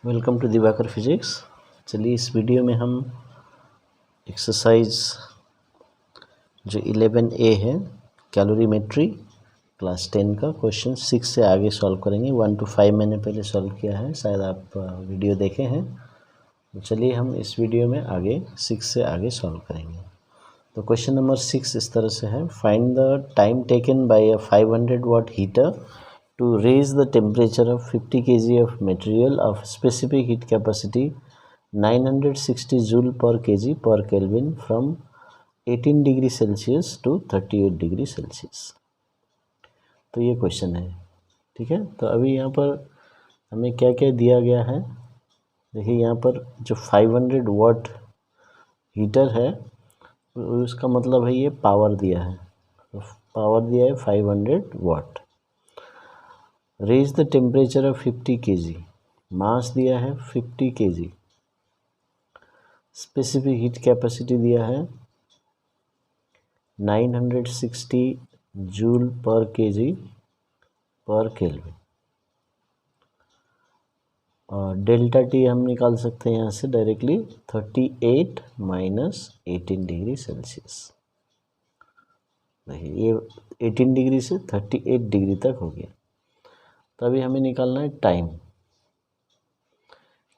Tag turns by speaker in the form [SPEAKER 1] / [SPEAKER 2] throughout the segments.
[SPEAKER 1] Welcome to Diwakar physics. चलिए इस video में हम एक्सरसाइज जो 11A है कैलोरीमेट्री क्लास 10 का क्वेश्चन 6 से आगे सॉल्व करेंगे। 1 to 5 मैंने पहले सॉल्व किया है, शायद आप वीडियो देखे हैं। तो चलिए हम इस वीडियो में आगे 6 से आगे सॉल्व करेंगे। तो क्वेश्चन नंबर 6 इस तरह से है, find the time taken by a 500 watt heater to raise the temperature of 50 kg of material of specific heat capacity 960 joule per kg per Kelvin from 18 degree Celsius to 38 degree Celsius. तो ये question है, ठीक है। तो अभी यहाँ पर हमें क्या क्या दिया गया है, देखिए यहाँ पर जो 500 वाट हीटर है उसका मतलब है ये पावर दिया है, पावर दिया है 500 watt. Raise the temperature of 50 kg, mass दिया है 50 kg, स्पेसिफिक हीट कैपेसिटी दिया है 960 जूल पर kg पर केल्विन, और डेल्टा टी हम निकाल सकते हैं यहाँ से डायरेक्टली 38 माइनस 18 डिग्री सेल्सियस। देखिए ये 18 डिग्री से 38 डिग्री तक हो गया। तो अभी हमें निकालना है टाइम,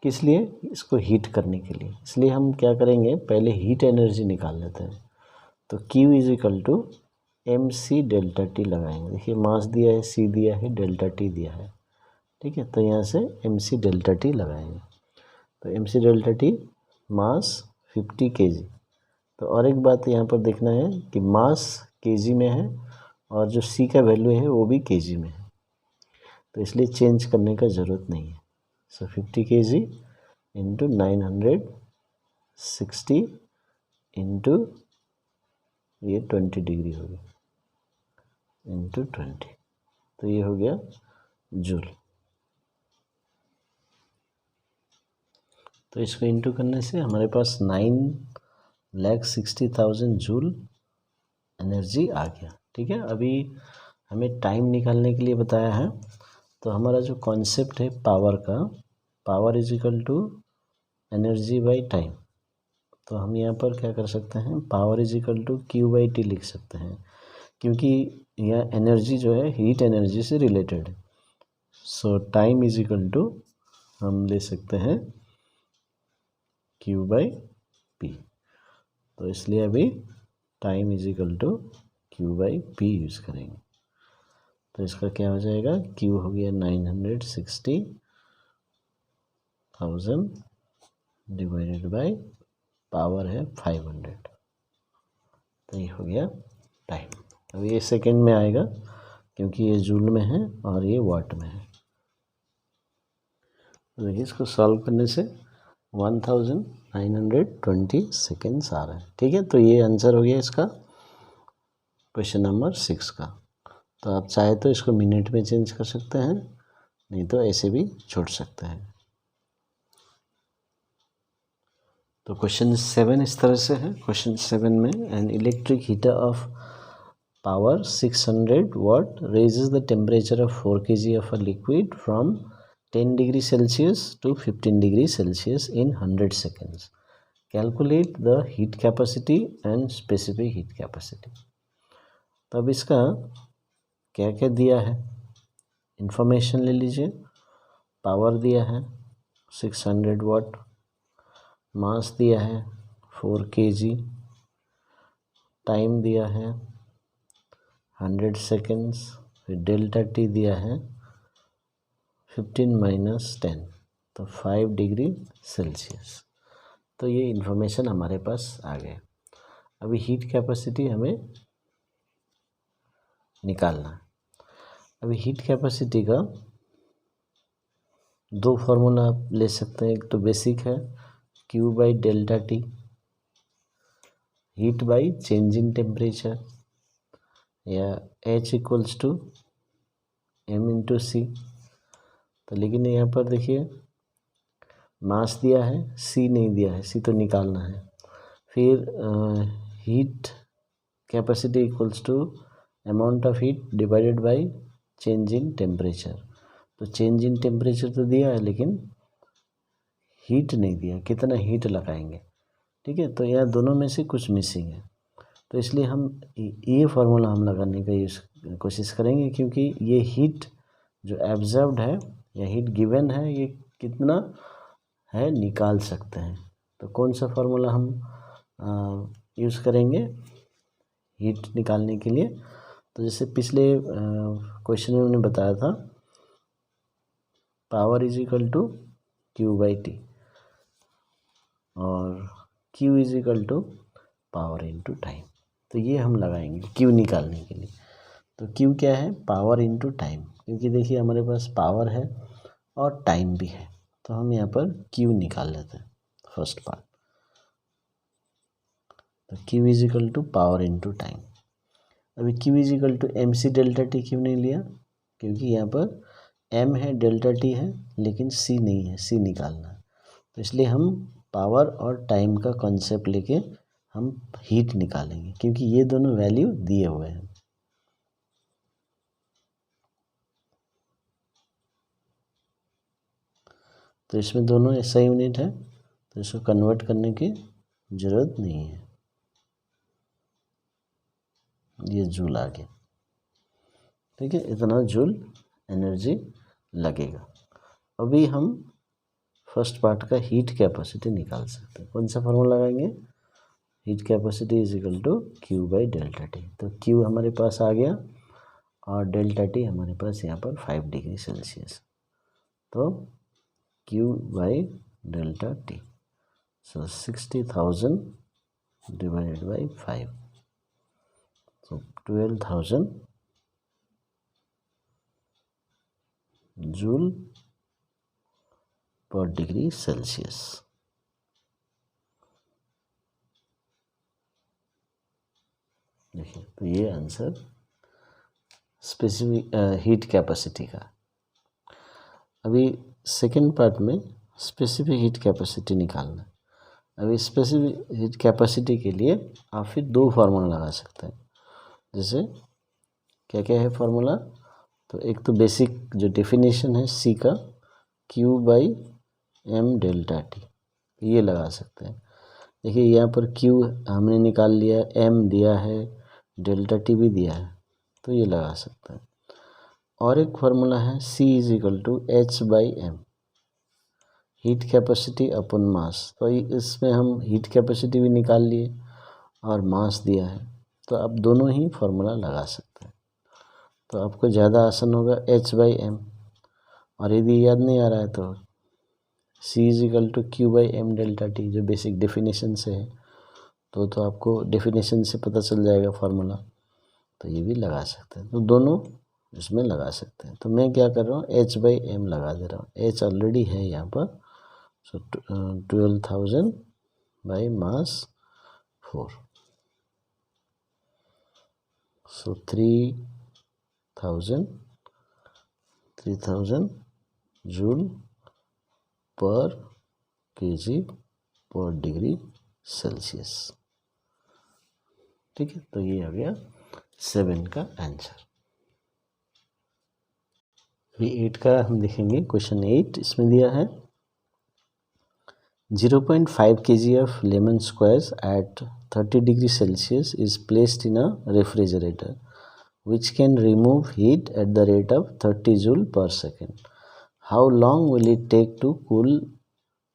[SPEAKER 1] किस लिए, इसको हीट करने के लिए। इसलिए हम क्या करेंगे, पहले हीट एनर्जी निकाल लेते हैं। तो Q is equal to m c delta T लगाएंगे। देखिए मास दिया है, C दिया है, डेल्टा टी दिया है, ठीक है। तो यहाँ से एम सी डेल्टा टी लगाएंगे। तो m c delta T mass 50 kg। तो और एक बात यहाँ पर देखना है कि मास kg में है और जो C का वैल्यू है वो भी kg में है, तो इसलिए चेंज करने का ज़रूरत नहीं है। सो 50 kg इंटू 960 इंटू ये 20 डिग्री हो गया इंटू 20, तो ये हो गया जूल। तो इसको इंटू करने से हमारे पास 9,60,000 जूल एनर्जी आ गया, ठीक है। अभी हमें टाइम निकालने के लिए बताया है। तो हमारा जो कॉन्सेप्ट है पावर का, power is equal to energy by time. तो हम यहाँ पर क्या कर सकते हैं, power is equal to Q by T लिख सकते हैं, क्योंकि यह एनर्जी जो है हीट एनर्जी से रिलेटेड है। So time is equal to हम ले सकते हैं Q बाई पी। तो इसलिए अभी time is equal to Q by P use करेंगे। तो इसका क्या हो जाएगा, Q हो गया 960,000 डिवाइडेड बाई पावर है 500, तो ये हो गया टाइम। अब ये सेकंड में आएगा क्योंकि ये जूल में है और ये वाट में है। तो देखिए इसको सॉल्व करने से 1920 सेकेंड्स आ रहा है, ठीक है। तो ये आंसर हो गया इसका क्वेश्चन नंबर 6 का। तो आप चाहे तो इसको मिनट में चेंज कर सकते हैं, नहीं तो ऐसे भी छोड़ सकते हैं। तो क्वेश्चन 7 इस तरह से है। क्वेश्चन 7 में an electric heater of power 600 watt raises the temperature of 4 kg of a liquid from 10 degree Celsius to 15 degree Celsius in 100 seconds. Calculate the heat capacity and specific heat capacity. तो अब इसका क्या क्या दिया है, information ले लीजिए। Power दिया है 600 वाट, मास दिया है 4 kg, टाइम दिया है 100 सेकेंड्स, फिर डेल्टा टी दिया है 15 माइनस 10, तो 5 डिग्री सेल्सियस। तो ये इन्फॉर्मेशन हमारे पास आ गया। अभी हीट कैपेसिटी हमें निकालना है। अभी हीट कैपेसिटी का दो फार्मूला आप ले सकते हैं। एक तो बेसिक है Q by delta T, heat by change in temperature, या H equals to M into C. तो लेकिन यहाँ पर देखिए मास दिया है, C नहीं दिया है, C तो निकालना है। फिर heat capacity equals to amount of heat divided by change in temperature. तो चेंज इन टेम्परेचर तो दिया है, लेकिन हीट नहीं दिया, कितना हीट लगाएंगे। ठीक है, तो यह दोनों में से कुछ मिसिंग है, तो इसलिए हम ये फार्मूला हम लगाने का कोशिश करेंगे, क्योंकि ये हीट जो एब्जर्व्ड है या हीट गिवन है ये कितना है निकाल सकते हैं। तो कौन सा फार्मूला हम यूज़ करेंगे हीट निकालने के लिए? तो जैसे पिछले क्वेश्चन में मैंने बताया था, power is equal to Q/T और Q is equal to power into time. तो ये हम लगाएंगे Q निकालने के लिए। तो Q क्या है? पावर इनटू टाइम, क्योंकि देखिए हमारे पास पावर है और टाइम भी है, तो हम यहाँ पर Q निकाल लेते हैं फर्स्ट पार्ट। तो Q is equal to power into time. अभी Q is equal to MC delta T क्यों नहीं लिया? क्योंकि यहाँ पर M है, डेल्टा T है, लेकिन C नहीं है, C निकालना है। तो इसलिए हम पावर और टाइम का कॉन्सेप्ट लेके हम हीट निकालेंगे, क्योंकि ये दोनों वैल्यू दिए हुए हैं। तो इसमें दोनों ऐसा यूनिट है, तो इसको कन्वर्ट करने की ज़रूरत नहीं है। ये जूल आ गया, ठीक है, इतना जूल एनर्जी लगेगा। अभी हम फर्स्ट पार्ट का हीट कैपेसिटी निकाल सकते हैं। कौन सा फॉर्मूला लगाएंगे? Heat capacity is equal to Q/डेल्टा T। तो Q हमारे पास आ गया और डेल्टा T हमारे पास यहाँ पर 5 डिग्री सेल्सियस। तो Q/डेल्टा T, so 60,000 divided by 5, so 12,000 joule पर डिग्री सेल्सियस। देखिए, तो ये आंसर स्पेसिफिक हीट कैपेसिटी का। अभी सेकेंड पार्ट में स्पेसिफिक हीट कैपेसिटी निकालना है। अभी स्पेसिफिक हीट कैपेसिटी के लिए आप फिर दो फार्मूला लगा सकते हैं। जैसे क्या क्या है फार्मूला? तो एक तो बेसिक जो डेफिनेशन है C का, Q/m डेल्टा T, ये लगा सकते हैं। देखिए यहाँ पर Q हमने निकाल लिया, M दिया है, डेल्टा T भी दिया है, तो ये लगा सकते हैं। और एक फार्मूला है C is equal to H/m, heat capacity upon mass. तो इसमें हम हीट कैपेसिटी भी निकाल लिए और मास दिया है, तो आप दोनों ही फार्मूला लगा सकते हैं। तो आपको ज़्यादा आसान होगा H/m, और यदि याद नहीं आ रहा है तो C is equal to Q/m delta T, जो बेसिक डेफिनेशन से है, तो आपको डेफिनेशन से पता चल जाएगा फार्मूला, तो ये भी लगा सकते हैं। तो दोनों इसमें लगा सकते हैं। तो मैं क्या कर रहा हूँ, H/m लगा दे रहा हूँ। H ऑलरेडी है यहाँ पर, सो 12,000 बाई मास 4, सो 3,000 जूल पर केजी पर डिग्री सेल्सियस। ठीक है, तो ये आ गया 7 का आंसर। अभी 8 का हम देखेंगे। क्वेश्चन 8 इसमें दिया है 0.5 kg of lemon squares at 30 degree Celsius is placed in a refrigerator which can remove heat at the rate of 30 joule per second. How long will it take to cool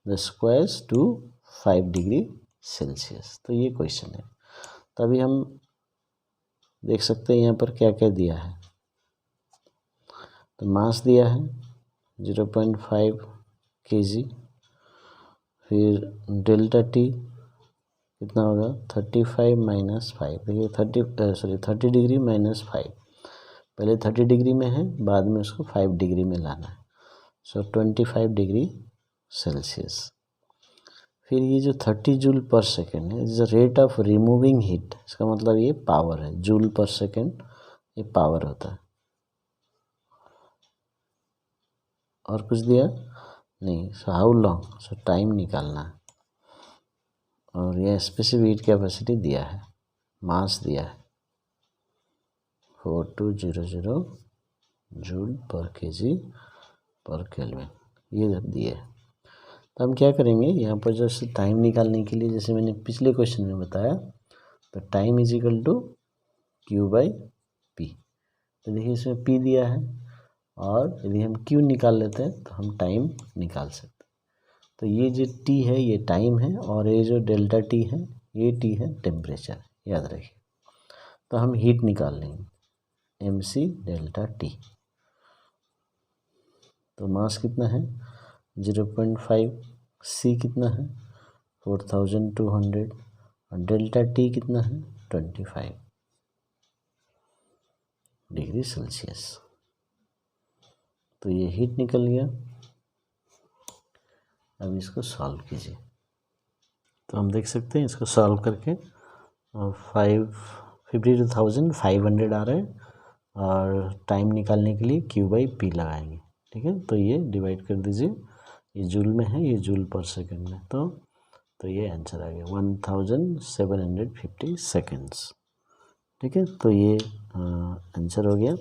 [SPEAKER 1] the squares to 5 degree Celsius? तो ये question है। तो अभी हम देख सकते हैं यहाँ पर क्या क्या दिया है। तो मास दिया है 0.5 kg, फिर डेल्टा T कितना होगा 35 माइनस 5। देखिए 30 डिग्री माइनस 5, पहले 30 डिग्री में है, बाद में उसको 5 डिग्री में लाना है, सो 25 डिग्री सेल्सियस। फिर ये जो 30 जूल पर सेकेंड है, is the rate of removing heat, इसका मतलब ये पावर है, जूल पर सेकेंड ये पावर होता है। और कुछ दिया नहीं, so how long, so time निकालना है। और यह स्पेसिफिक हीट कैपेसिटी दिया है, मास दिया है 4200 जूल पर केजी पर केल्विन, ये दिए है। तो हम क्या करेंगे, यहाँ पर जैसे टाइम निकालने के लिए जैसे मैंने पिछले क्वेश्चन में बताया, तो time is equal to Q/P। तो देखिए इसमें P दिया है, और यदि हम Q निकाल लेते हैं तो हम टाइम निकाल सकते हैं। तो ये जो T है ये टाइम है, और ये जो डेल्टा T है ये T है टेम्परेचर, याद रखिए। तो हम हीट निकाल लेंगे, mc डेल्टा T। तो मास कितना है 0.5, C कितना है 4200, और डेल्टा T कितना है 25 डिग्री सेल्सियस। तो ये हीट निकल गया। अब इसको सॉल्व कीजिए। तो हम देख सकते हैं इसको सॉल्व करके 52,500 आ रहा है, और टाइम निकालने के लिए Q/P लगाएंगे। ठीक है, तो ये डिवाइड कर दीजिए, ये जूल में है, ये जूल पर सेकंड में। तो ये आंसर आ गया 1750 सेकेंड्स। ठीक है, तो ये आंसर हो गया।